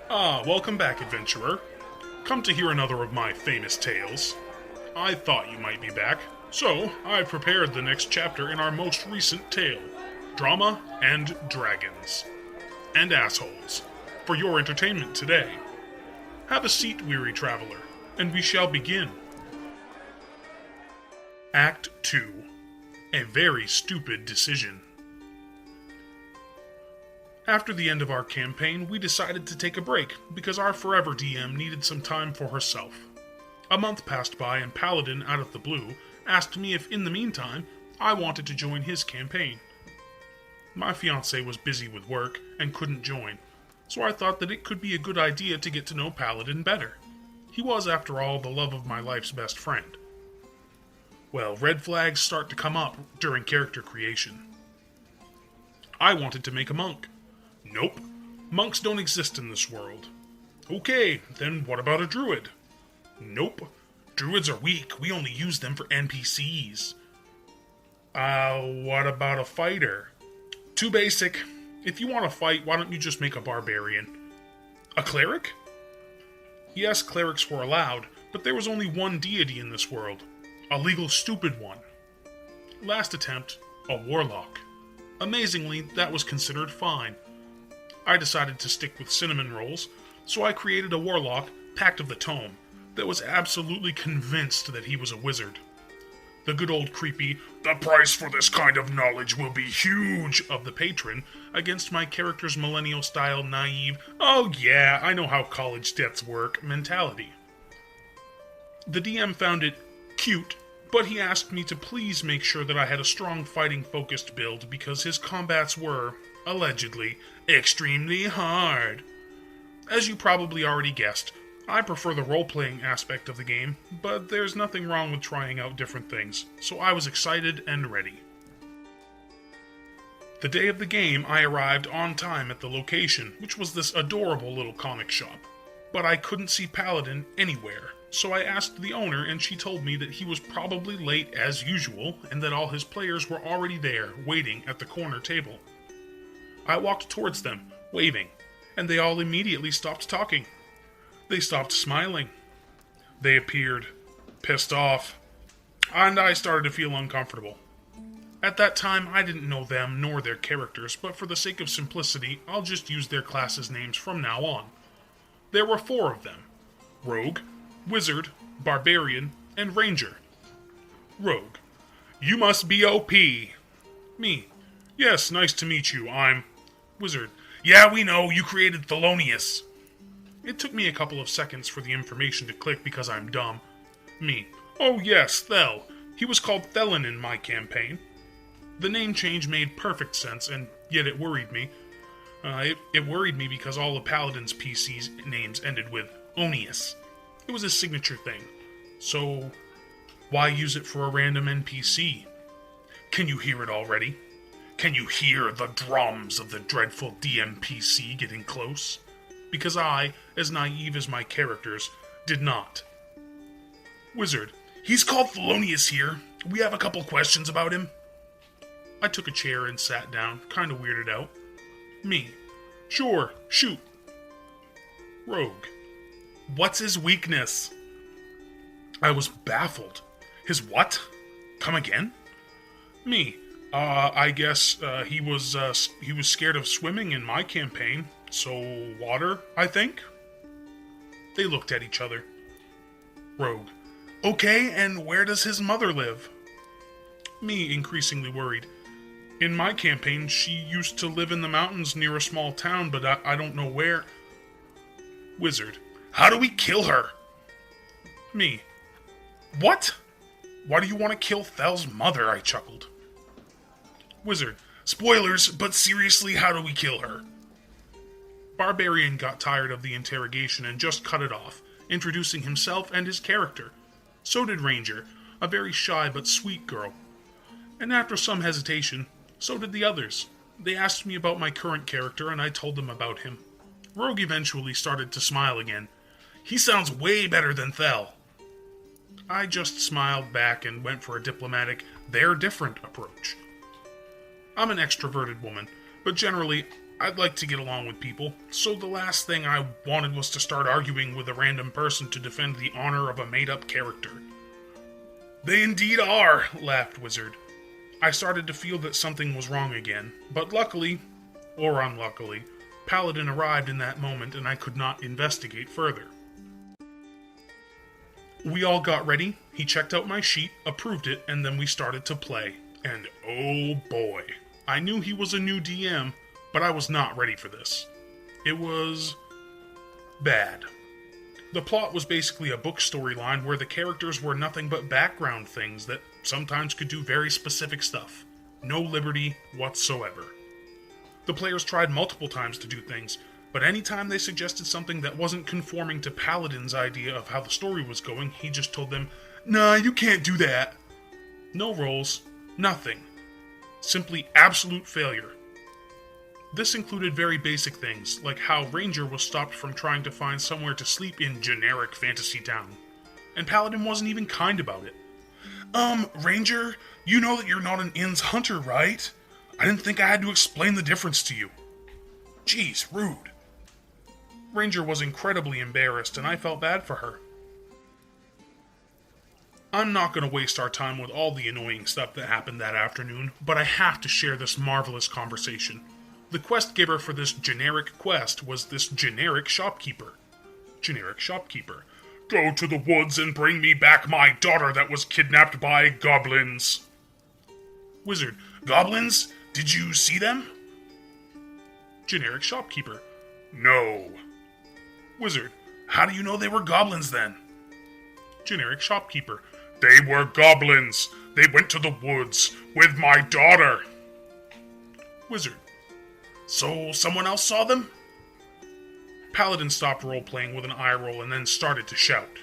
Welcome back, adventurer. Come to hear another of my famous tales. I thought you might be back, so I prepared the next chapter in our most recent tale, Drama and Dragons. And Assholes, for your entertainment today. Have a seat, weary traveler, and we shall begin. Act 2. A Very Stupid Decision. After the end of our campaign, we decided to take a break because our forever DM needed some time for herself. A month passed by and Paladin, out of the blue, asked me if in the meantime I wanted to join his campaign. My fiancée was busy with work and couldn't join, so I thought that it could be a good idea to get to know Paladin better. He was, after all, the love of my life's best friend. Well, red flags start to come up during character creation. I wanted to make a monk. Nope. Monks don't exist in this world. Okay, then what about a druid? Nope. Druids are weak. We only use them for NPCs. What about a fighter? Too basic. If you want to fight, why don't you just make a barbarian? A cleric? Yes, clerics were allowed, but there was only one deity in this world. A legal stupid one. Last attempt, a warlock. Amazingly, that was considered fine. I decided to stick with cinnamon rolls, so I created a warlock, Pact of the Tome, that was absolutely convinced that he was a wizard. The good old creepy, "The price for this kind of knowledge will be huge," of the patron, against my character's millennial-style naive, "oh yeah, I know how college debts work" mentality. The DM found it cute, but he asked me to please make sure that I had a strong fighting-focused build because his combats were, allegedly, extremely hard. As you probably already guessed, I prefer the role-playing aspect of the game, but there's nothing wrong with trying out different things, so I was excited and ready. The day of the game, I arrived on time at the location, which was this adorable little comic shop. But I couldn't see Paladin anywhere, so I asked the owner and she told me that he was probably late as usual and that all his players were already there, waiting at the corner table. I walked towards them, waving, and they all immediately stopped talking. They stopped smiling. They appeared pissed off, and I started to feel uncomfortable. At that time, I didn't know them nor their characters, but for the sake of simplicity, I'll just use their classes' names from now on. There were 4 of them: Rogue, Wizard, Barbarian, and Ranger. Rogue: "You must be OP. Me: "Yes, nice to meet you, I'm..." Wizard: "Yeah, we know, you created Thelonious." It took me a couple of seconds for the information to click because I'm dumb. Me: "Oh yes, Thel. He was called Thelon in my campaign." The name change made perfect sense, and yet it worried me. It worried me because all of Paladin's PC's names ended with Onius. It was a signature thing. So, why use it for a random NPC? Can you hear it already? Can you hear the drums of the dreadful DMPC getting close? Because I, as naive as my characters, did not. Wizard: "He's called Thelonious here. We have a couple questions about him." I took a chair and sat down, kinda weirded out. Me: "Sure, shoot." Rogue: "What's his weakness?" I was baffled. His what? Come again? Me: I guess he was scared of swimming in my campaign, so water, I think." They looked at each other. Rogue: "Okay, and where does his mother live?" Me, increasingly worried: "In my campaign, she used to live in the mountains near a small town, but I don't know where." Wizard: "How do we kill her?" Me: "What? Why do you want to kill Thel's mother?" I chuckled. Wizard: "Spoilers, but seriously, how do we kill her?" Barbarian got tired of the interrogation and just cut it off, introducing himself and his character. So did Ranger, a very shy but sweet girl. And after some hesitation, so did the others. They asked me about my current character, and I told them about him. Rogue eventually started to smile again. "He sounds way better than Thel." I just smiled back and went for a diplomatic, "they're different" approach. I'm an extroverted woman, but generally, I'd like to get along with people, so the last thing I wanted was to start arguing with a random person to defend the honor of a made-up character. They indeed are, laughed Wizard. I started to feel that something was wrong again, but luckily, or unluckily, Paladin arrived in that moment and I could not investigate further. We all got ready, he checked out my sheet, approved it, and then we started to play. And oh boy, I knew he was a new DM, but I was not ready for this. It was bad. The plot was basically a book storyline where the characters were nothing but background things that sometimes could do very specific stuff. No liberty whatsoever. The players tried multiple times to do things, but anytime they suggested something that wasn't conforming to Paladin's idea of how the story was going, he just told them, "Nah, you can't do that." No rolls, nothing. Simply absolute failure. This included very basic things, like how Ranger was stopped from trying to find somewhere to sleep in generic fantasy town. And Paladin wasn't even kind about it. Ranger, you know that you're not an inn's hunter, right? I didn't think I had to explain the difference to you. Jeez, rude. Ranger was incredibly embarrassed, and I felt bad for her. I'm not going to waste our time with all the annoying stuff that happened that afternoon, but I have to share this marvelous conversation. The quest giver for this generic quest was this generic shopkeeper. Generic shopkeeper. Go to the woods and bring me back my daughter that was kidnapped by goblins. Wizard. Goblins? Did you see them? Generic shopkeeper. No. Wizard. How do you know they were goblins then? Generic shopkeeper. They were goblins. They went to the woods with my daughter. Wizard. So someone else saw them? Paladin stopped role-playing with an eye roll and then started to shout.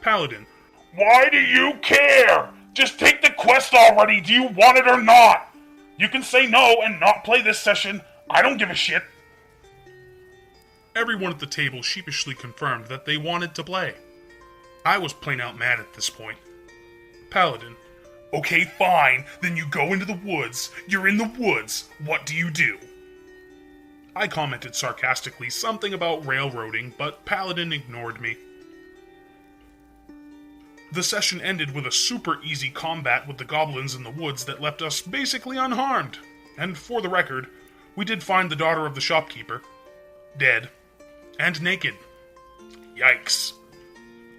Paladin. Why do you care? Just take the quest already. Do you want it or not? You can say no and not play this session. I don't give a shit. Everyone at the table sheepishly confirmed that they wanted to play. I was plain out mad at this point. Paladin. Okay, fine. Then you go into the woods. You're in the woods. What do you do? I commented sarcastically something about railroading, but Paladin ignored me. The session ended with a super easy combat with the goblins in the woods that left us basically unharmed. And for the record, we did find the daughter of the shopkeeper. Dead. And naked. Yikes.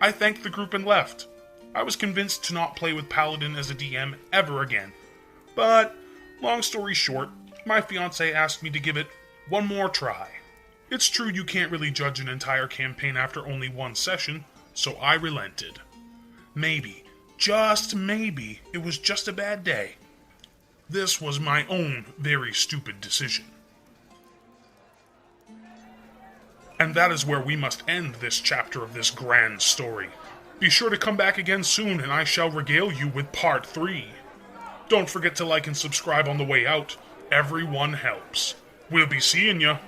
I thanked the group and left. I was convinced to not play with Paladin as a DM ever again. But, long story short, my fiancé asked me to give it one more try. It's true you can't really judge an entire campaign after only one session, so I relented. Maybe, just maybe, it was just a bad day. This was my own very stupid decision. And that is where we must end this chapter of this grand story. Be sure to come back again soon and I shall regale you with part 3. Don't forget to like and subscribe on the way out. Everyone helps. We'll be seeing ya.